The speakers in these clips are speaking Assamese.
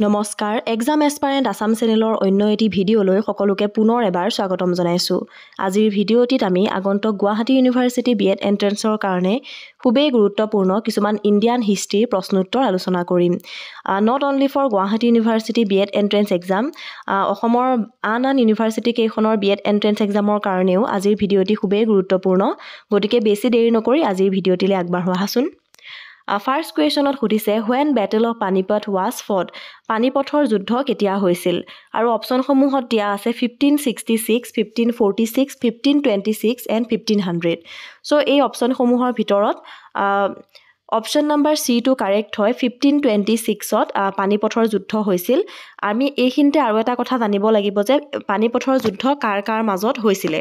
নমস্কাৰ এক্সাম এছপাৰেণ্ট আসাম চেনেলৰ অন্য এটি ভিডিঅ'লৈ সকলোকে পুনৰ এবাৰ স্বাগতম জনাইছোঁ। আজিৰ ভিডিঅ'টিত আমি আগন্তুক গুৱাহাটী ইউনিভাৰ্চিটি বিএড এণ্ট্ৰেন্সৰ কাৰণে খুবেই গুৰুত্বপূৰ্ণ কিছুমান ইণ্ডিয়ান হিষ্ট্ৰীৰ প্ৰশ্নোত্তৰ আলোচনা কৰিম। Not only for Guwahati university BEd entrance exam, অসমৰ আন ইউনিভাৰ্চিটি কেইখনৰ বিএড এণ্ট্ৰেন্স এক্সামৰ কাৰণেও আজিৰ ভিডিঅ'টি খুবেই গুৰুত্বপূৰ্ণ। গতিকে বেছি দেৰি নকৰি আজিৰ ভিডিঅ'টিলৈ আগবাঢ়ো আহাচোন। ফাৰ্ষ্ট কুৱেশ্যনত সুধিছে when battle of Panipat was fought, পানিপথৰ যুদ্ধ কেতিয়া হৈছিল? আৰু অপশ্যনসমূহত দিয়া আছে 1566, 1546, 1526 এণ্ড 1500। চ' এই অপশ্যনসমূহৰ ভিতৰত অপশ্যন নাম্বাৰ চিটো কাৰেক্ট হয়। 1526ত পানিপথৰ যুদ্ধ হৈছিল। আমি এইখিনিতে আৰু এটা কথা জানিব লাগিব যে পানিপথৰ যুদ্ধ কাৰ কাৰ মাজত হৈছিলে।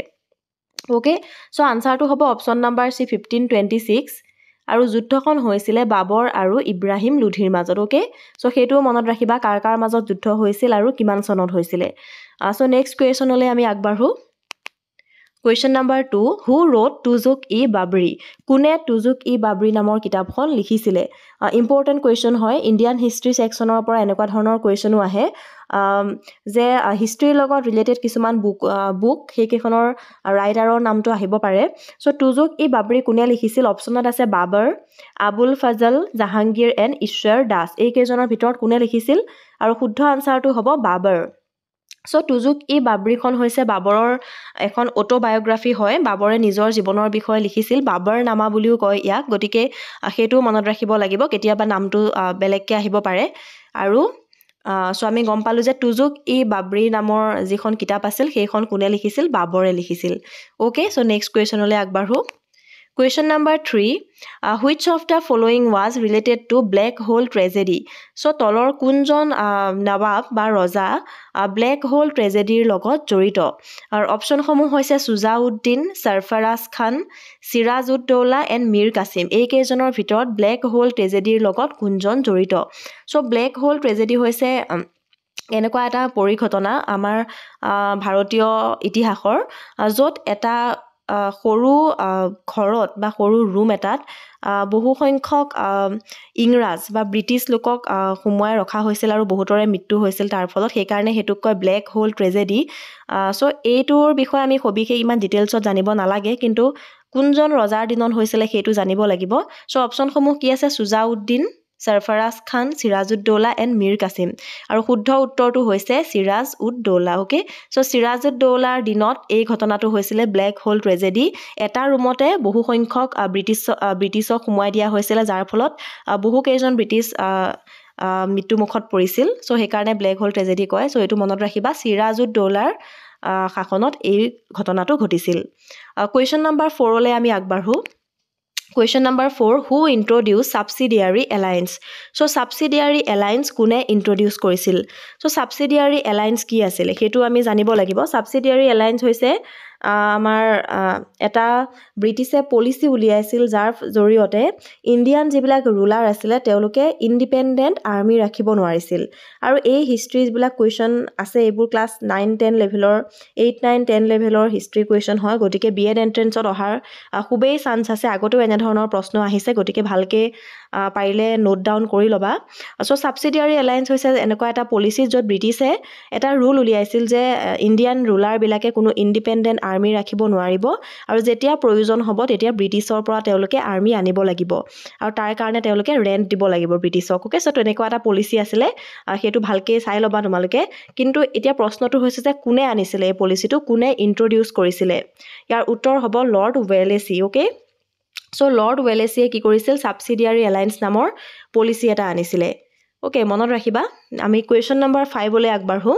অ'কে, চ' আনচাৰটো হ'ব অপশ্যন নাম্বাৰ চি 1526। আৰু যুদ্ধখন হৈছিলে বাবৰ আৰু ইব্ৰাহিম লোধিৰ মাজত। অ'কে, চ' সেইটোও মনত ৰাখিবা কাৰ কাৰ মাজত যুদ্ধ হৈছিল আৰু কিমান চনত হৈছিলে। চ' নেক্সট কুৱেশ্যনলৈ আমি আগবাঢ়ো। কুৱেশ্যন নাম্বাৰ 2, হু ৰোড তুজুক-ই-বাবৰি, কোনে তুজুক-ই-বাবৰি নামৰ কিতাপখন লিখিছিলে? ইম্পৰ্টেণ্ট কুৱেশ্যন হয়। ইণ্ডিয়ান হিষ্ট্ৰী ছেকশ্যনৰ পৰা এনেকুৱা ধৰণৰ কুৱেশ্যনো আহে যে হিষ্ট্ৰীৰ লগত ৰিলেটেড কিছুমান বুক সেইকেইখনৰ ৰাইটাৰৰ নামটো আহিব পাৰে। চ' তুজুক-ই-বাবৰি কোনে লিখিছিল? অপশ্যনত আছে বাবৰ, আবুল ফজল, জাহাংগীৰ এণ্ড ঈশ্বৰ দাস। এইকেইজনৰ ভিতৰত কোনে লিখিছিল? আৰু শুদ্ধ আনচাৰটো হ'ব বাবৰ। চ' তুজুক-ই-বাবৰিখন হৈছে বাবৰৰ এখন অট'বায়'গ্ৰাফি হয়। বাবৰে নিজৰ জীৱনৰ বিষয়ে লিখিছিল। বাবৰ নামা বুলিও কয় ইয়াক। গতিকে সেইটোও মনত ৰাখিব লাগিব, কেতিয়াবা নামটো বেলেগকৈ আহিব পাৰে। আৰু চ' আমি গম পালোঁ যে তুজুক-ই-বাবৰি নামৰ যিখন কিতাপ আছিল সেইখন কোনে লিখিছিল? বাবৰে লিখিছিল। অ'কে, চ' নেক্সট কুৱেশ্যনলৈ আগবাঢ়ো। Question number 3, which of the following was related to black hole tragedy? So' তলৰ কোনজন নৱাব বা ৰজা ব্লেক হোল ট্ৰেজেডিৰ লগত জড়িত? আৰু অপশ্যনসমূহ হৈছে চুজাউদ্দিন, সৰফৰাজ খান, চিৰাজ-উদ-দৌলা এণ্ড মীৰ কাছিম। এইকেইজনৰ ভিতৰত ব্লেক হোল ট্ৰেজেডিৰ লগত কোনজন জড়িত? চ' ব্লেক হোল ট্ৰেজেডি হৈছে এনেকুৱা এটা পৰিঘটনা আমাৰ ভাৰতীয় ইতিহাসৰ, য'ত এটা সৰু ঘৰত বা সৰু ৰুম এটাত বহু সংখ্যক ইংৰাজ বা ব্ৰিটিছ লোকক সুমুৱাই ৰখা হৈছিল আৰু বহুতৰে মৃত্যু হৈছিল তাৰ ফলত। সেইকাৰণে সেইটোক কয় ব্লেক হোল ট্ৰেজেডি। চ' এইটোৰ বিষয়ে আমি সবিশেষ ইমান ডিটেইলছত জানিব নালাগে, কিন্তু কোনজন ৰজাৰ দিনত হৈছিলে সেইটো জানিব লাগিব। চ' অপশ্যনসমূহ কি আছে? চুজাউদ্দিন, সৰফৰাজ খান, চিৰাজ-উদ-দৌলা এণ্ড মীৰ কাছিম। আৰু শুদ্ধ উত্তৰটো হৈছে চিৰাজ-উদ-দৌলা। অ'কে, চ' চিৰাজ-উদ-দৌলাৰ দিনত এই ঘটনাটো হৈছিলে ব্লেক হোল ট্ৰেজেডি। এটা ৰুমতে বহু সংখ্যক ব্ৰিটিছক সুমুৱাই দিয়া হৈছিলে, যাৰ ফলত বহুকেইজন ব্ৰিটিছ মৃত্যুমুখত পৰিছিল। চ' সেইকাৰণে ব্লেক হোল ট্ৰেজেডি কয়। চ' এইটো মনত ৰাখিবা, চিৰাজ-উদ-দৌলাৰ শাসনত এই ঘটনাটো ঘটিছিল। কুৱেশ্যন নাম্বাৰ 4লৈ আমি আগবাঢ়ো। কুৱেশ্যন নাম্বাৰ 4, হু ইন্ট্ৰডিউচ ছাবচিডিয়াৰী এলায়েন্স? চ' ছাবচিডিয়াৰী এলায়েন্স কোনে ইন্ট্ৰডিউচ কৰিছিল? চ' ছাবচিডিয়াৰী এলায়েন্স কি আছিলে সেইটো আমি জানিব লাগিব। ছাবচিডিয়াৰী এলায়েন্স হৈছে আমাৰ এটা ব্ৰিটিছে পলিচি উলিয়াইছিল, যাৰ জৰিয়তে ইণ্ডিয়ান যিবিলাক ৰুলাৰ আছিলে তেওঁলোকে ইণ্ডিপেণ্ডেণ্ট আৰ্মি ৰাখিব নোৱাৰিছিল। আৰু এই হিষ্ট্ৰী যিবিলাক কুৱেশ্যন আছে এইবোৰ ক্লাছ 9-10 লেভেলৰ, 8-9-10 লেভেলৰ হিষ্ট্ৰী কুৱেশ্যন হয়। গতিকে বিএড এণ্ট্ৰেন্সত অহাৰ খুবেই চান্স আছে। আগতেও এনেধৰণৰ প্ৰশ্ন আহিছে, গতিকে ভালকৈ পাৰিলে নোট ডাউন কৰি ল'বা। চ' ছাবচিডিয়াৰী এলায়েন্স হৈছে এনেকুৱা এটা পলিচি য'ত ব্ৰিটিছে এটা ৰুল উলিয়াইছিল যে ইণ্ডিয়ান ৰুলাৰবিলাকে কোনো ইণ্ডিপেণ্ডেণ্ট আৰ্মি ৰাখিব নোৱাৰিব, আৰু যেতিয়া প্ৰয়োজন হ'ব তেতিয়া ব্ৰিটিছৰ পৰা তেওঁলোকে আৰ্মি আনিব লাগিব, আৰু তাৰ কাৰণে তেওঁলোকে ৰেণ্ট দিব লাগিব ব্ৰিটিছক। অ'কে, চ' তেনেকুৱা এটা পলিচি আছিলে, সেইটো ভালকৈ চাই ল'বা তোমালোকে। কিন্তু এতিয়া প্ৰশ্নটো হৈছে যে কোনে আনিছিলে এই পলিচিটো, কোনে ইন্ট্ৰডিউচ কৰিছিলে? ইয়াৰ উত্তৰ হ'ব লৰ্ড ৱেলেচি। অ'কে, চ' লৰ্ড ৱেলেচিয়ে কি কৰিছিল? ছাবচিডিয়াৰী এলায়েন্স নামৰ পলিচি এটা আনিছিলে। অ'কে, মনত ৰাখিবা। আমি কুৱেশ্যন নাম্বাৰ 5লৈ আগবাঢ়ো।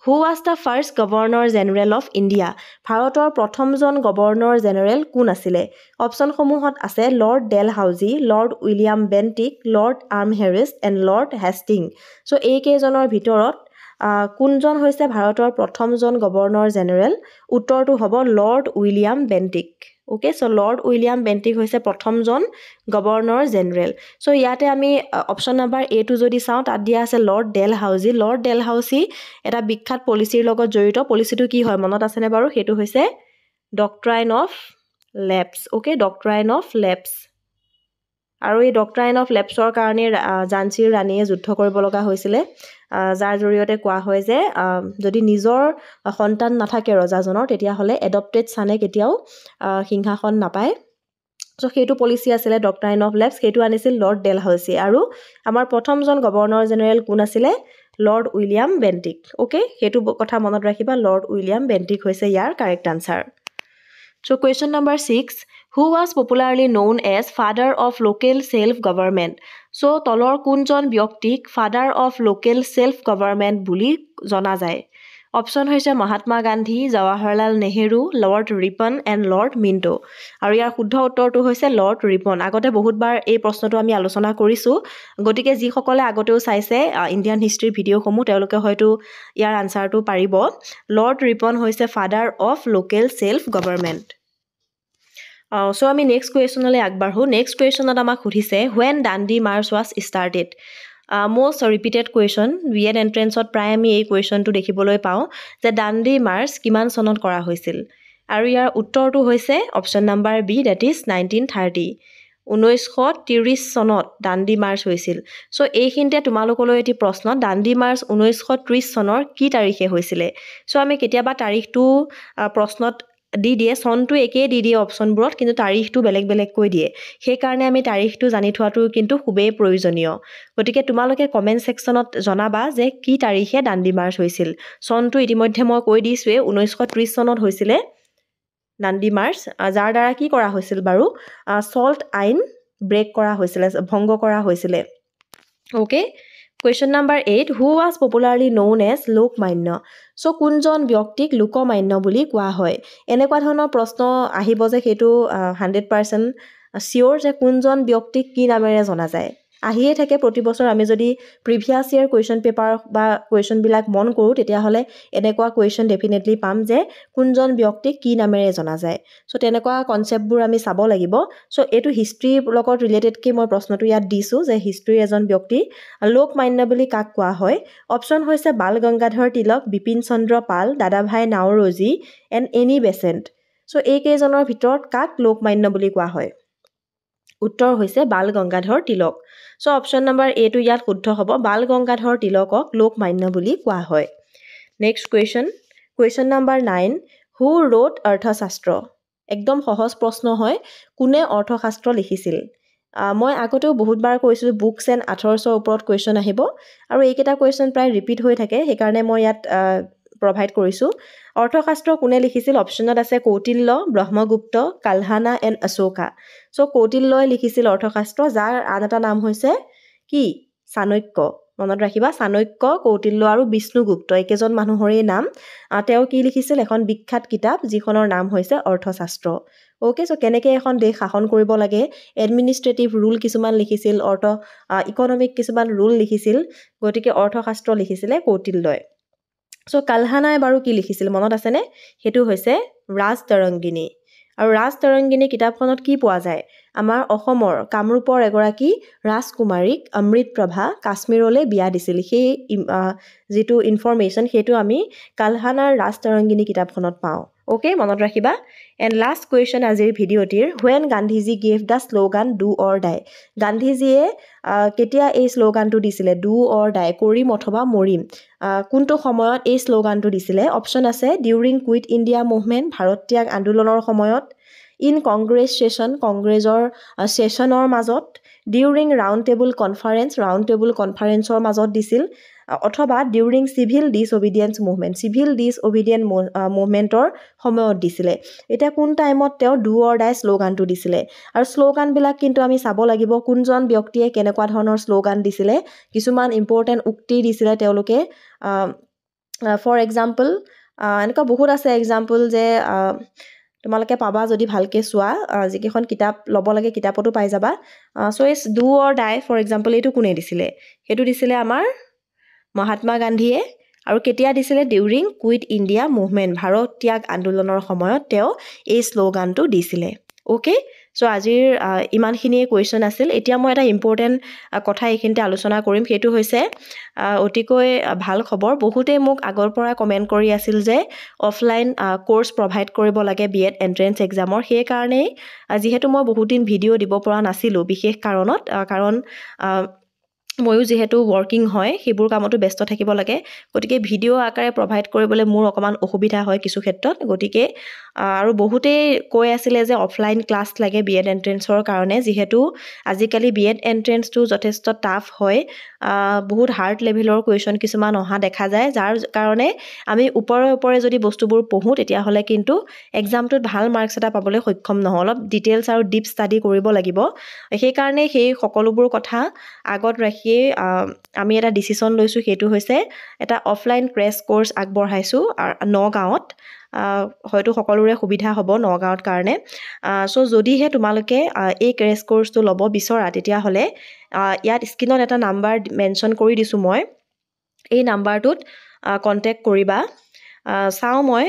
Who was the first governor general of India? ভাৰতৰ প্ৰথমজন গভৰ্ণৰ জেনেৰেল কোন আছিলে? অপশ্যনসমূহত আছে lord Dalhousie, lord William Bentinck, lord Amherst and lord Hastings. So' এইকেইজনৰ ভিতৰত কোনজন হৈছে ভাৰতৰ প্ৰথমজন গভৰ্ণৰ জেনেৰেল? উত্তৰটো হ'ব lord William Bentinck. Okay, so' lord William Bentinck হৈছে প্ৰথমজন গভৰ্ণৰ জেনেৰেল। চ' ইয়াতে আমি অপশ্যন নাম্বাৰ এটো যদি চাওঁ, তাত দিয়া আছে লৰ্ড ডেলহাউজি। লৰ্ড ডেলহাউজি এটা বিখ্যাত পলিচিৰ লগত জড়িত। পলিচিটো কি হয় মনত আছেনে বাৰু? সেইটো হৈছে doctrine of lapse. Okay, doctrine of lapse. আৰু এই ডক্ট্ৰাইন অফ লেপছৰ কাৰণে ঝান্সীৰ ৰাণীয়ে যুদ্ধ কৰিব লগা হৈছিলে, যাৰ জৰিয়তে কোৱা হয় যে যদি নিজৰ সন্তান নাথাকে ৰজাজনৰ, তেতিয়াহ'লে এডপ্টেড ছানে কেতিয়াও সিংহাসন নাপায়। চ' সেইটো পলিচি আছিলে ডক্ট্ৰাইন অফ লেপছ, সেইটো আনিছিল লৰ্ড ডেলহাউচি। আৰু আমাৰ প্ৰথমজন গভৰ্ণৰ জেনেৰেল কোন আছিলে? Lord William Bentinck. অ'কে, সেইটো কথা মনত ৰাখিবা, লৰ্ড উইলিয়াম বেণ্টিক হৈছে ইয়াৰ correct answer. So' question number 6, who was popularly known as father of local self-government? চ' তলৰ কোনজন ব্যক্তিক father of local self government বুলি জনা যায়? অপশ্যন হৈছে Mahatma Gandhi, Jawaharlal Nehru, lord Ripon and lord Minto. আৰু ইয়াৰ শুদ্ধ উত্তৰটো হৈছে লৰ্ড ৰিপন। আগতে বহুতবাৰ এই প্ৰশ্নটো আমি আলোচনা কৰিছোঁ, গতিকে যিসকলে আগতেও চাইছে ইণ্ডিয়ান হিষ্ট্ৰীৰ ভিডিঅ'সমূহ, তেওঁলোকে হয়তো ইয়াৰ আনচাৰটো পাৰিব। লৰ্ড ৰিপন হৈছে father of local self government. So' আমি নেক্সট কুৱেশ্যনলৈ আগবাঢ়োঁ। নেক্সট কুৱেশ্যনত আমাক সুধিছে when Dandi march was started. Most repeated question, BEd এণ্ট্ৰেঞ্চত প্ৰায় আমি এই কুৱেশ্যনটো দেখিবলৈ পাওঁ যে দাণ্ডি মাৰ্চ কিমান চনত কৰা হৈছিল। আৰু ইয়াৰ উত্তৰটো হৈছে option number B, date is 1930। 1930 চনত দাণ্ডি মাৰ্চ হৈছিল। চ' এইখিনিতে তোমালোকলৈ এটি প্ৰশ্ন, দাণ্ডি মাৰ্চ 1930 চনৰ কি তাৰিখে হৈছিলে? চ' আমি কেতিয়াবা তাৰিখটো প্ৰশ্নত দি দিয়ে, চনটো একেই দি দিয়ে অপশ্যনবোৰত, কিন্তু তাৰিখটো বেলেগ বেলেগকৈ দিয়ে। সেইকাৰণে আমি তাৰিখটো জানি থোৱাটো কিন্তু খুবেই প্ৰয়োজনীয়। গতিকে তোমালোকে কমেণ্ট ছেকশ্যনত জনাবা যে কি তাৰিখে দাণ্ডি মাৰ্চ হৈছিল। চনটো ইতিমধ্যে মই কৈ দিছোঁৱেই, 1930 চনত হৈছিলে দাণ্ডি মাৰ্চ, যাৰ দ্বাৰা কি কৰা হৈছিল বাৰু? চল্ট আইন ব্ৰেক কৰা হৈছিলে, ভংগ কৰা হৈছিলে। Okay, question number 8, who was popularly known as Lokmanya. চ' কোনজন ব্যক্তিক লোকমান্য বুলি কোৱা হয়? এনেকুৱা ধৰণৰ প্ৰশ্ন আহিব যে সেইটো 100% চিয়'ৰ যে কোনজন ব্যক্তিক কি নামেৰে জনা যায়। আহিয়ে থাকে প্ৰতি বছৰ। আমি যদি প্ৰিভিয়াছ ইয়েৰ কুৱেশ্যন পেপাৰ বা কুৱেশ্যনবিলাক মন কৰোঁ, তেতিয়াহ'লে এনেকুৱা কুৱেশ্যন ডেফিনেটলি পাম যে কোনজন ব্যক্তিক কি নামেৰে জনা যায়। চ' তেনেকুৱা কনচেপ্টবোৰ আমি চাব লাগিব। চ' এইটো হিষ্ট্ৰীৰ লগত ৰিলেটেডকৈ মই প্ৰশ্নটো ইয়াত দিছোঁ যে হিষ্ট্ৰীৰ এজন ব্যক্তি লোকমান্য বুলি কাক কোৱা হয়? অপশ্যন হৈছে বাল গংগাধৰ তিলক, বিপিন চন্দ্ৰ পাল, দাদাভাই নাওৰোজী এণ্ড এনি বেচেণ্ট। চ' এইকেইজনৰ ভিতৰত কাক লোকমান্য বুলি কোৱা হয়? উত্তৰ হৈছে বাল গংগাধৰ তিলক। চ' অপশ্যন নম্বৰ এটো ইয়াত শুদ্ধ হ'ব, বাল গংগাধৰ তিলকক লোকমান্য বুলি কোৱা হয়। নেক্সট কুৱেশ্যন নম্বৰ 9, হু ৰোট অৰ্থশাস্ত্ৰ। একদম সহজ প্ৰশ্ন হয়, কোনে অৰ্থশাস্ত্ৰ লিখিছিল? মই আগতেও বহুতবাৰ কৈছোঁ বুকছ এণ্ড আথৰ্ছৰ ওপৰত কুৱেশ্যন আহিব, আৰু এইকেইটা কুৱেশ্যন প্ৰায় ৰিপিট হৈ থাকে, সেইকাৰণে মই ইয়াত প্ৰভাইড কৰিছোঁ। অৰ্থশাস্ত্ৰ কোনে লিখিছিল? অপশ্যনত আছে কৌটিল্য, ব্ৰহ্মগুপ্ত, কালহানা এণ্ড অশোকা। চ' কৌটিল্যই লিখিছিল অৰ্থশাস্ত্ৰ, যাৰ আন এটা নাম হৈছে কি? চাণক্য। মনত ৰাখিবা, চাণক্য, কৌটিল্য আৰু বিষ্ণুগুপ্ত একেজন মানুহৰে নাম। তেওঁ কি লিখিছিল? এখন বিখ্যাত কিতাপ যিখনৰ নাম হৈছে অৰ্থশাস্ত্ৰ। অ'কে, চ' কেনেকৈ এখন দেশ শাসন কৰিব লাগে, এডমিনিষ্ট্ৰেটিভ ৰুল কিছুমান লিখিছিল, ইকনমিক কিছুমান ৰুল লিখিছিল, গতিকে অৰ্থশাস্ত্ৰ লিখিছিলে কৌটিল্যই। চ' কালহানাই বাৰু কি লিখিছিল মনত আছেনে? সেইটো হৈছে ৰাজতৰংগিনী। আৰু ৰাজতৰংগিনী কিতাপখনত কি পোৱা যায়? আমাৰ অসমৰ কামৰূপৰ এগৰাকী ৰাজকুমাৰীক অমৃতপ্ৰভা কাশ্মীৰলৈ বিয়া দিছিল। সেই যিটো ইনফৰমেশ্যন সেইটো আমি কালহানাৰ ৰাজতৰংগিনী কিতাপখনত পাওঁ। অ'কে, মনত ৰাখিবা। এণ্ড লাষ্ট কুৱেশ্যন আজিৰ ভিডিঅ'টিৰ, when Gandhiji gave the slogan do or die. গান্ধীজীয়ে কেতিয়া এই শ্লোগানটো দিছিলে? ডু অৰ ডাই, কৰিম অথবা মৰিম। কোনটো সময়ত এই শ্লোগানটো দিছিলে? অপশ্যন আছে ডিউৰিং কুইট ইণ্ডিয়া মুভমেণ্ট, ভাৰত ত্যাগ আন্দোলনৰ সময়ত, ইন কংগ্ৰেছ ছেশ্যন, কংগ্ৰেছৰ ছেশ্যনৰ মাজত, ডিউৰিং ৰাউণ্ড টেবুল কনফাৰেঞ্চৰ মাজত দিছিল, অথবা during civil disobedience movement, civil disobedient মুভমেণ্টৰ সময়ত দিছিলে। এতিয়া কোন টাইমত তেওঁ ডু অৰ ডাই শ্লোগানটো দিছিলে? আৰু শ্লোগানবিলাক কিন্তু আমি চাব লাগিব কোনজন ব্যক্তিয়ে কেনেকুৱা ধৰণৰ শ্লোগান দিছিলে। কিছুমান ইম্পৰ্টেণ্ট উক্তি দিছিলে তেওঁলোকে। ফৰ এক্সাম্পল এনেকুৱা বহুত আছে এক্সাম্পল যে তোমালোকে পাবা যদি ভালকৈ চোৱা, যিকেইখন কিতাপ ল'ব লাগে কিতাপতো পাই যাবা। So' it's do or die for example এইটো কোনে দিছিলে? সেইটো দিছিলে আমাৰ মহাত্মা গান্ধীয়ে। আৰু কেতিয়া দিছিলে? ডিউৰিং কুইট ইণ্ডিয়া মুভমেণ্ট, ভাৰত ত্যাগ আন্দোলনৰ সময়ত তেওঁ এই শ্লোগানটো দিছিলে। অ'কে, চ' আজিৰ ইমানখিনিয়ে কুৱেশ্যন আছিল এতিয়া মই এটা ইম্পৰ্টেণ্ট কথা এইখিনিতে আলোচনা কৰিম সেইটো হৈছে অতিকৈ ভাল খবৰ বহুতেই মোক আগৰ পৰা কমেণ্ট কৰি আছিল যে অফলাইন কোৰ্চ প্ৰভাইড কৰিব লাগে BEd এণ্ট্ৰেন্স এক্সামৰ সেইকাৰণেই যিহেতু মই বহুত দিন ভিডিঅ' দিব পৰা নাছিলোঁ বিশেষ কাৰণত কাৰণ ময়ো যিহেতু ৱৰ্কিং হয় সেইবোৰ কামতো ব্যস্ত থাকিব লাগে গতিকে ভিডিঅ' আকাৰে প্ৰভাইড কৰিবলৈ মোৰ অকণমান অসুবিধা হয় কিছু ক্ষেত্ৰত গতিকে আৰু বহুতেই কৈ আছিলে যে অফলাইন ক্লাছ লাগে BEd এণ্ট্ৰেন্সৰ কাৰণে যিহেতু আজিকালি BEd এণ্ট্ৰেন্সটো যথেষ্ট টাফ হয় বহুত হাৰ্ড লেভেলৰ কুৱেশ্যন কিছুমান অহা দেখা যায় যাৰ কাৰণে আমি ওপৰে যদি বস্তুবোৰ পঢ়োঁ তেতিয়াহ'লে কিন্তু এক্সামটোত ভাল মাৰ্কছ এটা পাবলৈ সক্ষম নহওঁ অলপ ডিটেইলছ আৰু ডিপ ষ্টাডি কৰিব লাগিব সেইকাৰণে সেই সকলোবোৰ কথা আগত ৰাখিয়ে আমি এটা ডিচিশ্যন লৈছোঁ সেইটো হৈছে এটা অফলাইন ক্ৰেছ কোৰ্চ আগবঢ়াইছোঁ নগাঁৱত হয়তো সকলোৰে সুবিধা হ'ব নগাঁৱত কাৰণে চ' যদিহে তোমালোকে এই ক্ৰেছ কোৰ্চটো ল'ব বিচৰা তেতিয়াহ'লে ইয়াত স্ক্ৰীনত এটা নাম্বাৰ মেনশ্যন কৰি দিছোঁ মই এই নাম্বাৰটোত কণ্টেক্ট কৰিবা চাওঁ মই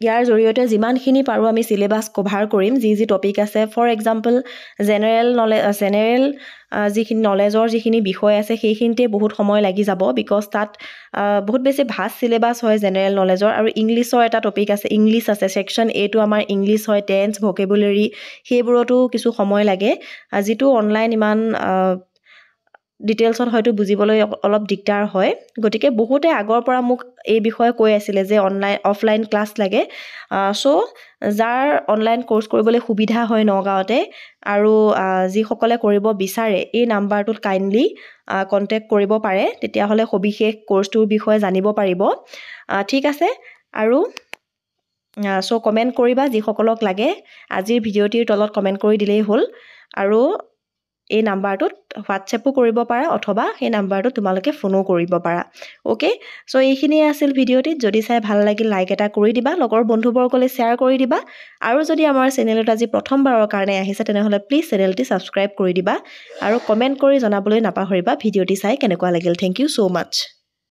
ইয়াৰ জৰিয়তে যিমানখিনি পাৰোঁ আমি চিলেবাছ কভাৰ কৰিম যি টপিক আছে ফৰ এক্সাম্পল জেনেৰেল যিখিনি নলেজৰ যিখিনি বিষয় আছে সেইখিনিতে বহুত সময় লাগি যাব বিকজ তাত বহুত বেছি ভাষ্ট চিলেবাছ হয় জেনেৰেল নলেজৰ আৰু ইংলিছৰ এটা টপিক আছে ইংলিছ আছে ছেকশ্যন এটো আমাৰ ইংলিছ হয় টেন্স ভকেবুলাৰী সেইবোৰতো কিছু সময় লাগে যিটো অনলাইন ইমান ডিটেইলছত হয়তো বুজিবলৈ অলপ দিগদাৰ হয় গতিকে বহুতে আগৰ পৰা মোক এই বিষয়ে কৈ আছিলে যে অফলাইন ক্লাছ লাগে চ' যাৰ অনলাইন কোৰ্চ কৰিবলৈ সুবিধা হয় নগাঁৱতে আৰু যিসকলে কৰিব বিচাৰে এই নাম্বাৰটোত কাইণ্ডলি কণ্টেক্ট কৰিব পাৰে তেতিয়াহ'লে সবিশেষ কোৰ্চটোৰ বিষয়ে জানিব পাৰিব ঠিক আছে আৰু চ' কমেণ্ট কৰিবা যিসকলক লাগে আজিৰ ভিডিঅ'টিৰ তলত কমেণ্ট কৰি দিলেই হ'ল আৰু এই নাম্বাৰটোত হোৱাটছএপো কৰিব পাৰা অথবা সেই নাম্বাৰটোত তোমালোকে ফোনো কৰিব পাৰা অ'কে চ' এইখিনিয়ে আছিল ভিডিঅ'টিত যদি চাই ভাল লাগিল লাইক এটা কৰি দিবা লগৰ বন্ধুবৰ্গলৈ শ্বেয়াৰ কৰি দিবা আৰু যদি আমাৰ চেনেলত আজি প্ৰথমবাৰৰ কাৰণে আহিছে তেনেহ'লে প্লিজ চেনেলটি ছাবস্ক্ৰাইব কৰি দিবা আৰু কমেণ্ট কৰি জনাবলৈ নাপাহৰিবা ভিডিঅ'টি চাই কেনেকুৱা লাগিল থেংক ইউ ছ' মাছ